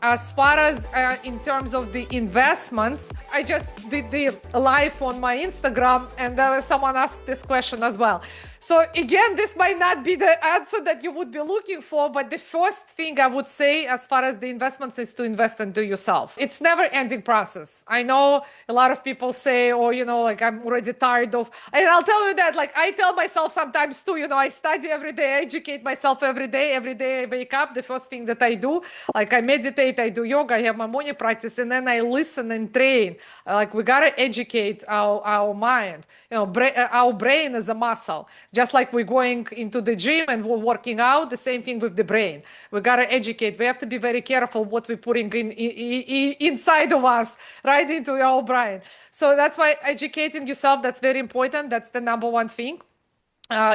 As far as in terms of the investments, I just did the live on my Instagram, and someone asked this question as well. So again, this might not be the answer that you would be looking for, but the first thing I would say as far as the investments is to invest into yourself. It's never ending process. I know a lot of people say, oh, like I'm already tired of, and I'll tell you that, like I tell myself sometimes too, I study every day, I educate myself every day I wake up, the first thing that I do, like I meditate, I do yoga, I have my morning practice, and then I listen and train. Like we gotta educate our mind. Our brain is a muscle. Just like we're going into the gym and we're working out, the same thing with the brain. We gotta educate. We have to be very careful what we're putting inside of us, right into our brain. So that's why educating yourself, that's very important. That's the number one thing.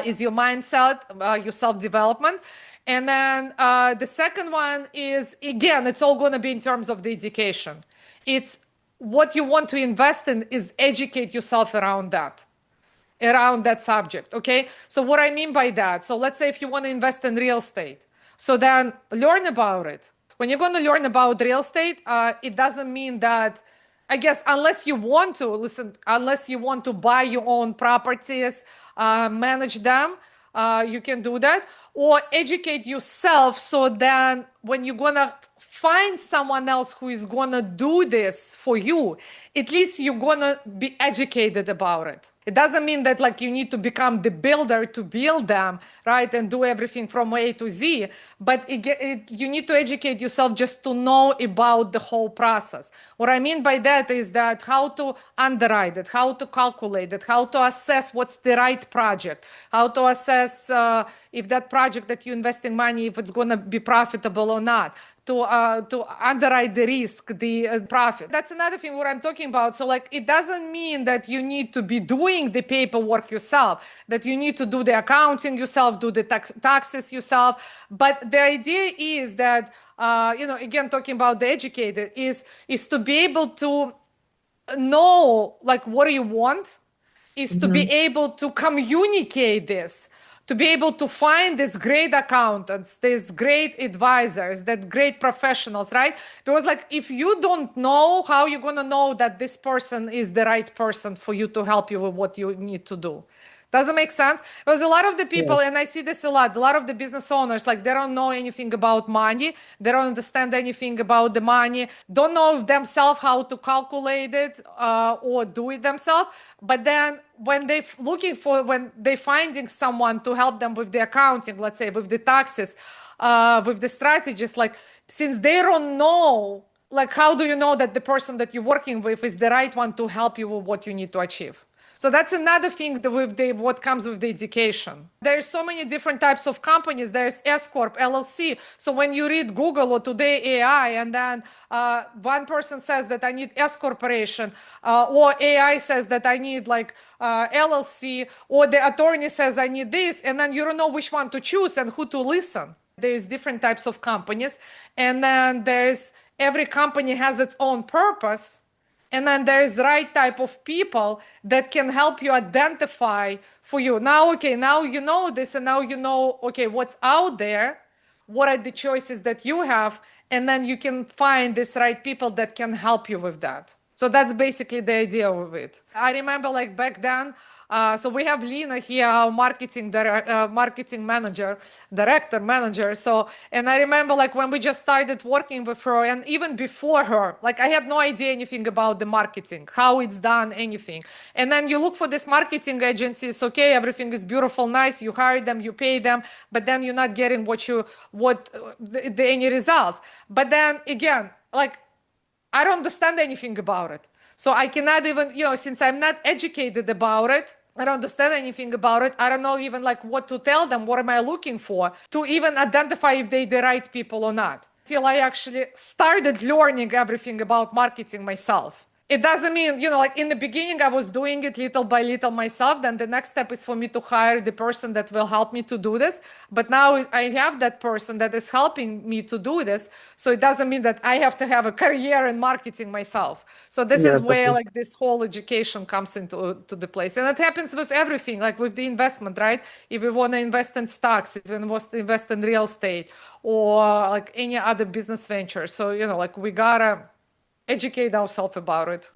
Is your mindset, your self-development. And then the second one is, again, it's all going to be in terms of the education. It's what you want to invest in is educate yourself around that subject. Okay. So what I mean by that, so let's say if you want to invest in real estate, so then learn about it. When you're going to learn about real estate, it doesn't mean that, I guess, unless you want to buy your own properties, manage them, you can do that, or educate yourself. So then when you're going to find someone else who is going to do this for you, at least you're going to be educated about it. It doesn't mean that like you need to become the builder to build them, right, and do everything from A to Z, but you need to educate yourself just to know about the whole process. What I mean by that is that how to underwrite it, how to calculate it, how to assess what's the right project, how to assess if that project that you're investing money, if it's going to be profitable or not, to underwrite the risk, the profit. That's another thing what I'm talking about. So like, it doesn't mean that you need to be doing the paperwork yourself, that you need to do the accounting yourself, do the taxes yourself. But the idea is that, again, talking about the educated is to be able to know like what you want, is to be able to communicate this, to be able to find these great accountants, these great advisors, that great professionals, right? Because like if you don't know, how you're going to know that this person is the right person for you to help you with what you need to do? Doesn't make sense? Because a lot of the people, and I see this a lot of the business owners, like they don't know anything about money. They don't understand anything about the money, don't know themselves how to calculate it or do it themselves. But then when they're finding someone to help them with the accounting, let's say with the taxes, with the strategies, like since they don't know, like how do you know that the person that you're working with is the right one to help you with what you need to achieve? So that's another thing with what comes with the education. There's so many different types of companies. There's S-Corp, LLC. So when you read Google or Today AI, and then one person says that I need S-Corporation, or AI says that I need like LLC, or the attorney says I need this, and then you don't know which one to choose and who to listen. There's different types of companies, and then every company has its own purpose. And then there's the right type of people that can help you identify for you. Now, okay, now you know this, and now you know, okay, what's out there, what are the choices that you have, and then you can find these right people that can help you with that. So that's basically the idea of it. I remember like back then, so we have Lena here, our marketing director manager. So, and I remember like when we just started working with her, and even before her, like I had no idea anything about the marketing, how it's done, anything. And then you look for this marketing agencies, okay, everything is beautiful, nice, you hire them, you pay them, but then you're not getting any results. But then again, like I don't understand anything about it. So I cannot even, since I'm not educated about it, I don't understand anything about it. I don't know even like what to tell them. What am I looking for to even identify if they're the right people or not? Till I actually started learning everything about marketing myself. It doesn't mean, like in the beginning, I was doing it little by little myself. Then the next step is for me to hire the person that will help me to do this. But now I have that person that is helping me to do this. So it doesn't mean that I have to have a career in marketing myself. So this Yeah, is where definitely. like this whole education comes into to the place. And it happens with everything, like with the investment, right? If we want to invest in stocks, if we want to invest in real estate or like any other business venture. So, like we gotta educate ourselves about it.